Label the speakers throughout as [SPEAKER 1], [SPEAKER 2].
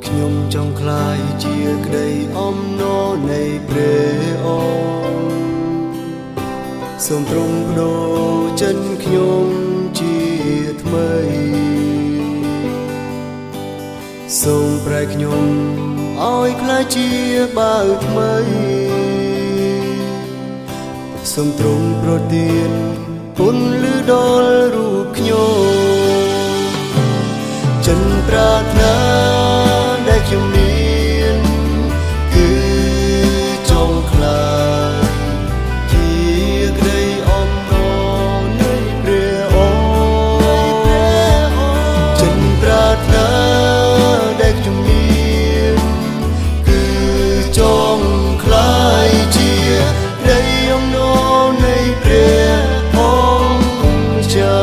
[SPEAKER 1] ខ្ញុំចង់ក្លាយជាក្តីអំណរនៃព្រះអង្គសូមទ្រង់បដូរចិនខ្ញុំជាថ្មីសូមប្រែខ្ញុំឲ្យក្លាយជាបាវថ្មីសូមទ្រង់ប្រទានពន្លឺដល់រូបខ្ញុំចិនប្រាថ្នាដែលខ្ញុំមានគឺចង់ក្លាយជាក្តីអំណរនៃព្រះអង្គចិនប្រាថ្នាដែលខ្ញុំមានគឺចង់ក្លាយជាក្តីអំណរនៃព្រះអង្គចា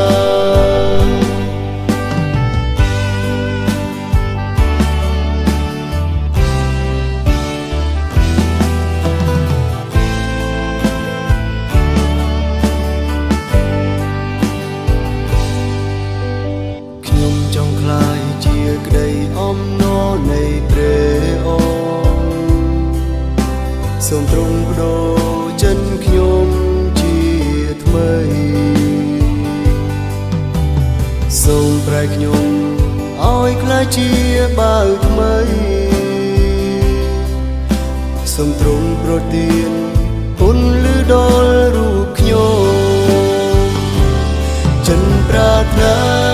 [SPEAKER 1] ចង់ក្លាយជាក្តីអំណរនៃព្រះអង្គសូមទ្រង់បដូរចិនខ្ញុំជាថ្មីសូមប្រែខ្ញុំឲ្យក្លាយជាបាវថ្មីសូមទ្រង់ប្រទានពន្លឺដល់រូបខ្ញុំចិនប្រាថ្នា